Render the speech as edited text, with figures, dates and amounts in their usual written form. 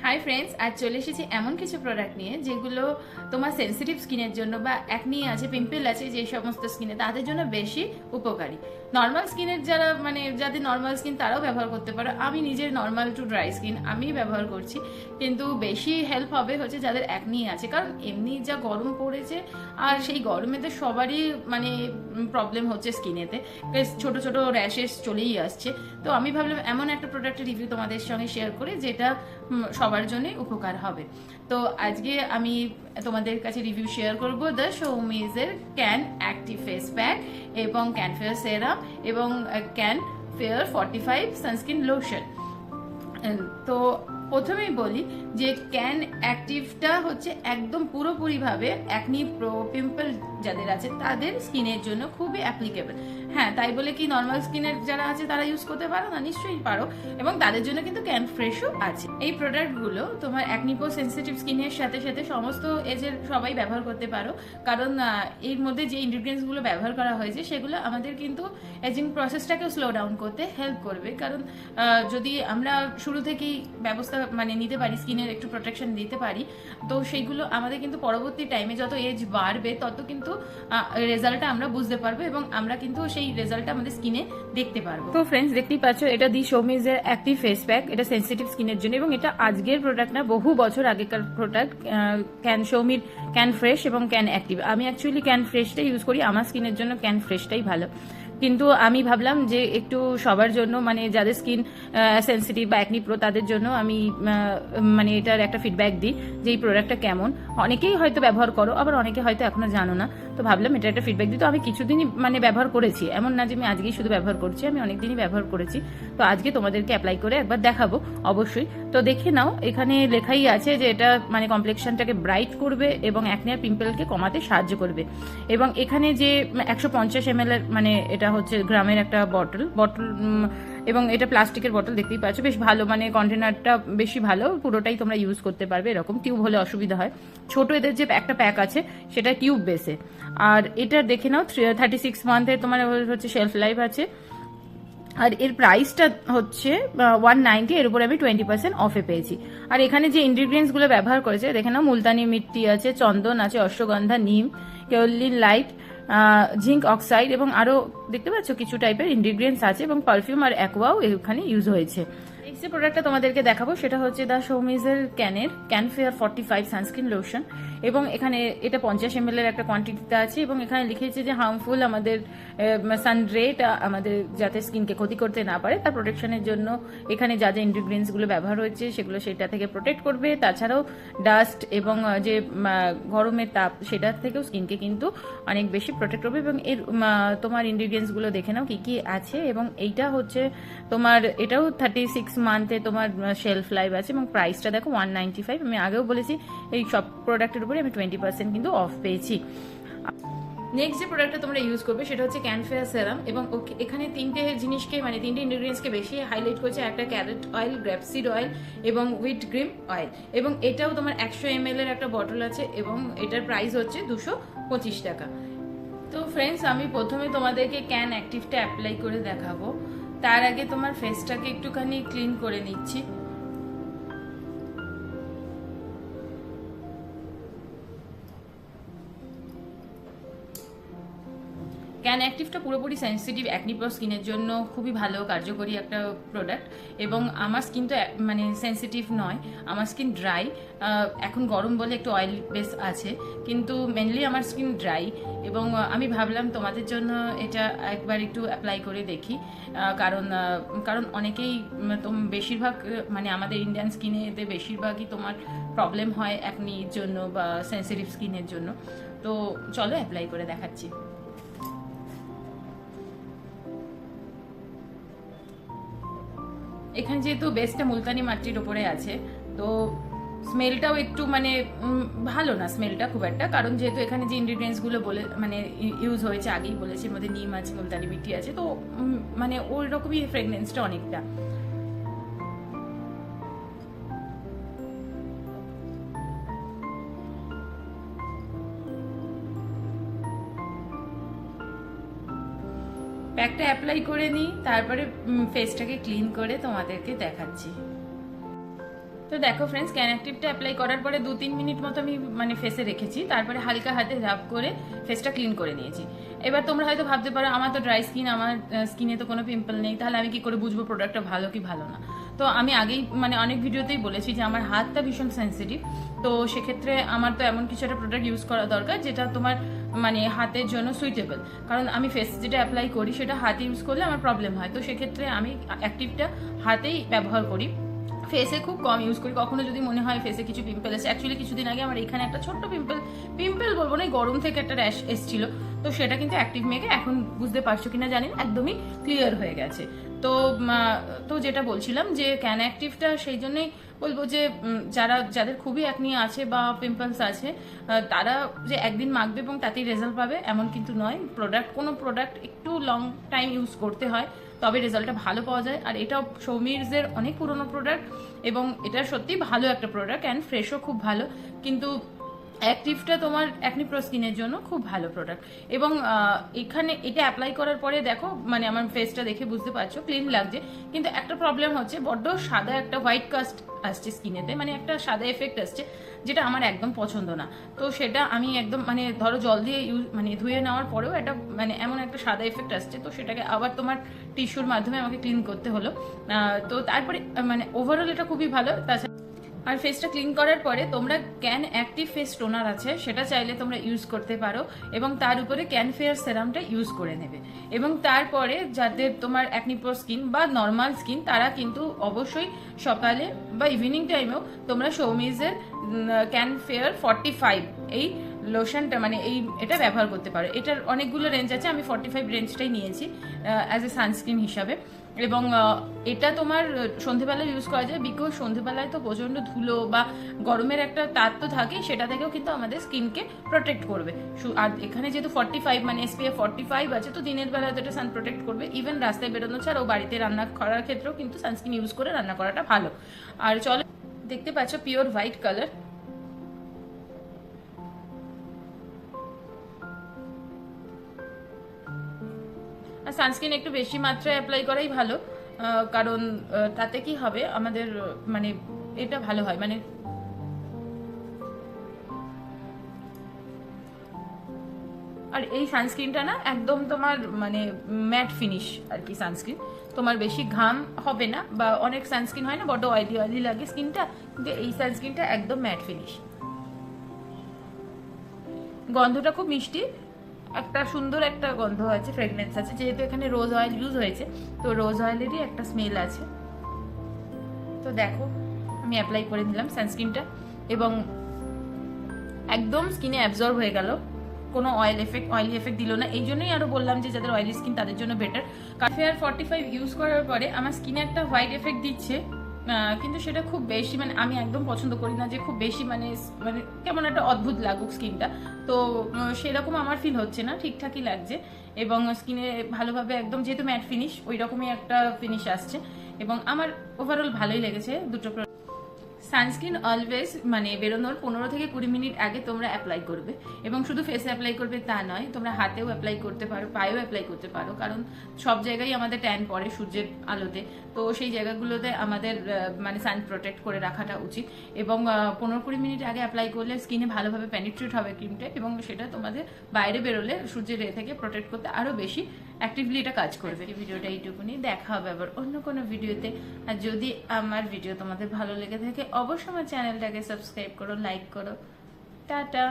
Hi friends, আজ চলে এসেছি এমন কিছু প্রোডাক্ট নিয়ে যেগুলো তোমার সেন্সিটিভ স্কিনের জন্য বা একনি আছে, পিম্পল আছে, যে সমস্ত স্কিনে তাদের জন্য বেশি উপকারী। নর্মাল স্কিনের যারা যাদের নর্মাল স্কিন তারাও ব্যবহার করতে পারো। আমি নিজের নর্মাল টু ড্রাই স্কিন আমি ব্যবহার করছি, কিন্তু বেশি হেল্প হবে হচ্ছে যাদের একনি আছে, কারণ এমনি যা গরম পড়েছে আর সেই গরমেতে সবারই প্রবলেম হচ্ছে স্কিনেতে, ছোট ছোট র্যাশেস চলেই আসছে। তো আমি ভাবলাম এমন একটা প্রোডাক্টের রিভিউ তোমাদের সঙ্গে শেয়ার করে যেটা সবার জন্যই উপকার হবে। তো আজকে আমি তোমাদের কাছে রিভিউ শেয়ার করব দ্য শোমিজের ক্যান অ্যাক্টিভ ফেস প্যাক এবং ক্যান ফেয়ার সেরাম এবং ক্যান ফেয়ার 45 সানস্ক্রিন লোশন। তো প্রথমেই বলি যে ক্যান অ্যাক্টিভটা হচ্ছে একদম পুরোপুরিভাবে অ্যাকনি প্রো পিম্পল যাদের আছে তাদের স্কিনের জন্য খুবই অ্যাপ্লিকেবল। হ্যাঁ, তাই বলে কি নর্মাল স্কিনের যারা আছে তারা ইউজ করতে পারো না? নিশ্চয়ই পারো, এবং তাদের জন্য কিন্তু ক্যান ফ্রেশও আছে। এই প্রোডাক্টগুলো তোমার অ্যাকনিপো সেন্সিটিভ স্কিনের সাথে সাথে সমস্ত এজের সবাই ব্যবহার করতে পারো, কারণ এর মধ্যে যে ইনগ্রিডিয়েন্টসগুলো ব্যবহার করা হয়েছে সেগুলো আমাদের কিন্তু এজিং প্রসেসটাকে স্লো ডাউন করতে হেল্প করবে। কারণ যদি আমরা শুরু থেকেই ব্যবস্থা নিতে পারি, স্কিনের একটু প্রোটেকশন দিতে পারি, তো সেইগুলো আমাদের কিন্তু পরবর্তী টাইমে যত এজ বাড়বে তত কিন্তু রেজাল্টটা আমরা বুঝতে পারবো এবং আমরা কিন্তু সেই রেজাল্টটা আমাদের স্কিনে দেখতে পারবো। তো ফ্রেন্ডস, দেখতেই পাচ্ছ এটা দি শোমিজের অ্যাক্টিভ ফেস প্যাক। এটা সেন্সিটিভ স্কিনের জন্য এবং এটা আজকের প্রোডাক্ট না, বহু বছর আগেকার প্রোডাক্ট। ক্যান শোমির ক্যান ফ্রেশ এবং ক্যান অ্যাক্টিভ। আমি অ্যাকচুয়ালি ক্যান ফ্রেশটাই ইউজ করি, আমার স্কিনের জন্য ক্যান ফ্রেশটাই ভালো, কিন্তু আমি ভাবলাম যে একটু সবার জন্য যাদের স্কিন সেন্সিটিভ বা অ্যাকনি প্রো তাদের জন্য আমি এটার একটা ফিডব্যাক দিই যে এই প্রোডাক্টটা কেমন। অনেকেই হয়তো ব্যবহার করো, আবার অনেকে হয়তো এখনো জানো না, তো ভাবলাম এটা একটা ফিডব্যাক দিই। তো আমি কিছুদিনই ব্যবহার করেছি, এমন না যে আমি আজকেই শুধু ব্যবহার করছি, আমি অনেকদিনই ব্যবহার করেছি। তো আজকে তোমাদেরকে অ্যাপ্লাই করে একবার দেখাবো অবশ্যই। তো দেখে নাও, এখানে লেখাই আছে যে এটা কমপ্লেক্সনটাকে ব্রাইট করবে এবং অ্যাকনি আর পিম্পলকে কমাতে সাহায্য করবে। এবং এখানে যে 150 ml এর এটা হচ্ছে গ্রামের একটা বটল এবং এটা প্লাস্টিকের বটল, দেখতেই পাচ্ছ বেশ ভালো, কন্টেনারটা বেশি ভালো, পুরোটাই তোমরা ইউজ করতে পারবে। এরকম টিউব হলে অসুবিধা হয়, ছোট এদের যে একটা প্যাক আছে সেটা টিউব বেসে। আর এটা দেখে নাও 36 মান্থের তোমার হচ্ছে শেলফ লাইফ আছে। আর এর প্রাইসটা হচ্ছে 190, এর উপর আমি 20% অফে পেয়েছি। আর এখানে যে ইনগ্রিডিয়েন্টসগুলো ব্যবহার করেছে দেখে নাও, মুলতানি মিট্টি আছে, চন্দন আছে, অশ্বগন্ধা, নিম, কেওলিন লাইট, জিঙ্ক অক্সাইড এবং আরও দেখতে পাচ্ছ কিছু টাইপের ইনগ্রিডিয়েন্টস আছে, এবং পারফিউম আর অ্যাকোয়াও এখানে ইউজ হয়েছে। নেক্সট যে প্রোডাক্টটা তোমাদেরকে দেখাবো সেটা হচ্ছে দ্য শোমিজের ক্যান ফেয়ার 45 সানস্ক্রিন লোশন। এবং এখানে এটা 50 ml এর একটা কোয়ান্টিটিতে আছে, এবং এখানে লিখেছে যে হার্মফুল আমাদের সানরেটা আমাদের যাতে স্কিনকে ক্ষতি করতে না পারে তার প্রোটেকশনের জন্য এখানে যা যা ইনগ্রিডিয়েন্টসগুলো ব্যবহার হয়েছে সেগুলো সেটা থেকে প্রোটেক্ট করবে। তাছাড়াও ডাস্ট এবং যে গরমের তাপ সেটার থেকেও স্কিনকে কিন্তু অনেক বেশি প্রোটেক্ট করবে। এবং এর তোমার ইনগ্রিডিয়েন্টসগুলো দেখে নাও কি কি আছে। এবং এইটা হচ্ছে তোমার, এটাও 36 মান্থে তোমার শেলফ লাইফ আছে, এবং প্রাইসটা দেখো 195। আমি আগেও বলেছি এই সব প্রোডাক্টের উপরে আমি 20% কিন্তু অফ পেয়েছি। নেক্সট যে প্রোডাক্টটা তোমরা ইউজ করবে সেটা হচ্ছে ক্যান ফেয়ার সেরাম। এবং এখানে তিনটে জিনিসকে তিনটে ইনগ্রিডিয়েন্টসকে বেশি হাইলাইট করেছে, একটা ক্যারট অয়েল, গ্রেপসিড অয়েল এবং হুইট গ্রিম অয়েল। এবং এটাও তোমার 100 ml এর একটা বটল আছে, এবং এটার প্রাইস হচ্ছে 225 টাকা। তো ফ্রেন্ডস, আমি প্রথমে তোমাদেরকে ক্যান অ্যাক্টিভটা অ্যাপ্লাই করে দেখাবো, তার আগে তোমার ফেসটাকে একটুখানি ক্লিন করে নিচ্ছি। ক্যান অ্যাক্টিভটা পুরোপুরি সেন্সিটিভ অ্যাকনি প্রো স্কিনের জন্য খুবই ভালো কার্যকরী একটা প্রোডাক্ট। এবং আমার স্কিন তো সেন্সিটিভ নয়, আমার স্কিন ড্রাই। এখন গরম বলে একটু অয়েল বেস আছে, কিন্তু মেনলি আমার স্কিন ড্রাই। এবং আমি ভাবলাম তোমাদের জন্য এটা একবার একটু অ্যাপ্লাই করে দেখি, কারণ অনেকেই বেশিরভাগ আমাদের ইন্ডিয়ান স্কিনে এতে বেশিরভাগই তোমার প্রবলেম হয় অ্যাকনির জন্য বা সেন্সিটিভ স্কিনের জন্য। তো চলো অ্যাপ্লাই করে দেখাচ্ছি। এখানে যেহেতু বেসটা মুলতানি মাটির ওপরে আছে, তো স্মেলটাও একটু ভালো না, স্মেলটা খুব একটা, কারণ যেহেতু এখানে যে ইনগ্রিডিয়েন্টসগুলো বলে ইউজ হয়েছে আগেই বলেছি, এর মধ্যে নিম আছে, মুলতানি মিট্টি আছে, তো ওই রকমই ফ্রেগনেন্সটা অনেকটা। প্যাকটা অ্যাপ্লাই করে নিই, তারপরে ফেসটাকে ক্লিন করে তোমাদেরকে দেখাচ্ছি। তো দেখো ফ্রেন্ডস, ক্যান অ্যাক্টিভটা অ্যাপ্লাই করার পরে 2-3 মিনিট মতো আমি মানে ফেসে রেখেছি, তারপরে হালকা হাতে রাব করে ফেসটা ক্লিন করে নিয়েছি। এবার তোমরা হয়তো ভাবতে পারো আমার তো ড্রাই স্কিন, আমার স্কিনে তো কোনো পিম্পল নেই, তাহলে আমি কি করে বুঝবো প্রোডাক্টটা ভালো কি ভালো না। তো আমি আগেই মানে অনেক ভিডিওতেই বলেছি যে আমার হাতটা ভীষণ সেন্সিটিভ, তো সেক্ষেত্রে আমার তো এমন কিছু একটা প্রোডাক্ট ইউজ করা দরকার যেটা তোমার মানে হাতের জন্য সুইটেবল। কারণ আমি ফেস যেটা অ্যাপ্লাই করি সেটা হাতে ইউজ করলে আমার প্রবলেম হয়, তো সেক্ষেত্রে আমি অ্যাক্টিভটা হাতেই ব্যবহার করি, ফেসে খুব কম ইউজ করি। কখনো যদি মনে হয় ফেসে কিছু পিম্পল আছে, অ্যাকচুয়ালি কিছুদিন আগে আমার এখানে একটা ছোট্ট পিম্পল বলবো না, গরম থেকে একটা র্যাশ এসেছিল, তো সেটা কিন্তু অ্যাক্টিভ মেখে এখন বুঝতে পারছো কিনা জানি না একদমই ক্লিয়ার হয়ে গেছে। তো তো যেটা বলছিলাম যে ক্যান অ্যাক্টিভটা সেই জন্যই বলবো যে যাদের খুবই অ্যাকনি আছে বা পিম্পলস আছে, তারা যে একদিন মাখবে এবং তাতেই রেজাল্ট পাবে এমন কিন্তু নয়। কোনো প্রোডাক্ট একটু লং টাইম ইউজ করতে হয়, তবে রেজাল্টটা ভালো পাওয়া যায়। আর এটা সৌমিরসের অনেক পুরনো প্রোডাক্ট এবং এটা সত্যি ভালো একটা প্রোডাক্ট, অ্যান্ড ফ্রেশও খুব ভালো। কিন্তু অ্যাক্টিভটা তোমার অ্যাকনি প্রো স্কিনের জন্য খুব ভালো প্রোডাক্ট। এবং এখানে এটা অ্যাপ্লাই করার পরে দেখো মানে আমার ফেসটা দেখে বুঝতে পারছো ক্লিন লাগছে, কিন্তু একটা প্রবলেম হচ্ছে বড্ড সাদা একটা হোয়াইট কাস্ট আসছে স্কিনেতে, মানে একটা সাদা এফেক্ট আসছে, যেটা আমার একদম পছন্দ না। তো সেটা আমি একদম মানে ধরো জল দিয়ে মানে ধুয়ে নেওয়ার পরেও এটা মানে এমন একটা সাদা এফেক্ট আসছে, তো সেটাকে আবার তোমার টিস্যুর মাধ্যমে আমাকে ক্লিন করতে হলো। তো তারপরে মানে ওভারঅল এটা খুবই ভালো। তাছাড়া আর ফেসটা ক্লিন করার পরে তোমরা ক্যান অ্যাক্টিভ ফেস টোনার আছে, সেটা চাইলে তোমরা ইউজ করতে পারো এবং তার উপরে ক্যান ফেয়ার সেরামটা ইউজ করে নেবে। এবং তারপরে যাদের তোমার অ্যাকনি প্রো স্কিন বা নর্মাল স্কিন, তারা কিন্তু অবশ্যই সকালে বা ইভিনিং টাইমেও তোমরা সৌমিজের ক্যান ফেয়ার 45 এই লোশনটা মানে এটা ব্যবহার করতে পারো। এটার অনেকগুলো রেঞ্জ আছে, আমি 45 রেঞ্জটাই নিয়েছি অ্যাজ এ সানস্ক্রিন হিসাবে। এবং এটা তোমার সন্ধেবেলায় ইউজ করা যায়, বিকজ সন্ধেবেলায় তো প্রচন্ড ধুলো বা গরমের একটা তাপ তো থাকে, সেটা থেকেও কিন্তু আমাদের স্কিনকে প্রোটেক্ট করবে। আর এখানে যেহেতু 45 মানে SPF 45 আছে, তো দিনের বেলায় তো এটা সান প্রোটেক্ট করবে। ইভেন রাস্তায় বেরোনো ছাড়াও বাড়িতে রান্না করার ক্ষেত্রেও কিন্তু সানস্ক্রিন ইউজ করে রান্না করাটা ভালো। আর চলো, দেখতে পাচ্ছ পিওর হোয়াইট কালার। আর সানস্ক্রিন একটু বেশি মাত্রায় অ্যাপ্লাই করাই ভালো, কারণ তাতে কি হবে আমাদের মানে এটা ভালো হয় মানে আর এই সানস্ক্রিনটা না একদম তোমার মানে ম্যাট ফিনিশ আর কি সানস্ক্রিন, তোমার বেশি ঘাম হবে না। বা অনেক সানস্ক্রিন হয় না বড্ড অয়েলি লাগে স্কিনটা, কিন্তু এই সানস্ক্রিনটা একদম ম্যাট ফিনিশ। গন্ধটা খুব মিষ্টি, একটা সুন্দর একটা গন্ধ আছে, ফ্রেগনেন্স আছে, যেহেতু এখানে রোজ অয়েল ইউজ হয়েছে, তো রোজ অয়েলেরই একটা স্মেল আছে। তো দেখো আমি অ্যাপ্লাই করে দিলাম সানস্ক্রিনটা এবং একদম স্কিনে অ্যাবজর্ব হয়ে গেল, কোনো অয়েলি এফেক্ট দিল না। এই জন্যই আরো বললাম যে যাদের অয়েলি স্কিন তাদের জন্য বেটার। ফেয়ার 45 ইউজ করার পরে আমার স্কিনে একটা হোয়াইট এফেক্ট দিচ্ছে, কিন্তু সেটা খুব বেশি মানে আমি একদম পছন্দ করি না যে খুব বেশি মানে কেমন একটা অদ্ভুত লাগুক স্কিনটা। তো সেরকম আমার ফিল হচ্ছে না, ঠিকঠাকই লাগছে এবং স্কিনে ভালোভাবে একদম যেহেতু ম্যাট ফিনিশ ওই রকমই একটা ফিনিশ আসছে এবং আমার ওভারঅল ভালোই লেগেছে দুটো। সানস্ক্রিন অলওয়েজ মানে বেরোনোর 15 থেকে 20 মিনিট আগে তোমরা অ্যাপ্লাই করবে এবং শুধু ফেসে অ্যাপ্লাই করবে তা নয়, তোমরা হাতেও অ্যাপ্লাই করতে পারো, পায়েও অ্যাপ্লাই করতে পারো, কারণ সব জায়গায় আমাদের ট্যান পড়ে সূর্যের আলোতে, তো সেই জায়গাগুলোতে আমাদের মানে সান প্রোটেক্ট করে রাখাটা উচিত। এবং 15-20 মিনিট আগে অ্যাপ্লাই করলে স্কিনে ভালোভাবে পেনিট্রেট হবে ক্রিমটা এবং সেটা তোমাদের বাইরে বেরোলে সূর্যের রে থেকে প্রোটেক্ট করতে আরও বেশি অ্যাক্টিভলি এটা কাজ করবে। এই ভিডিওটা এইটুকুনি, দেখা হবে আবার অন্য কোনো ভিডিওতে। আর যদি আমার ভিডিও তোমাদের ভালো লেগে থাকে অবশ্যই আমার চ্যানেলটাকে সাবস্ক্রাইব করো, লাইক করো। টাটা।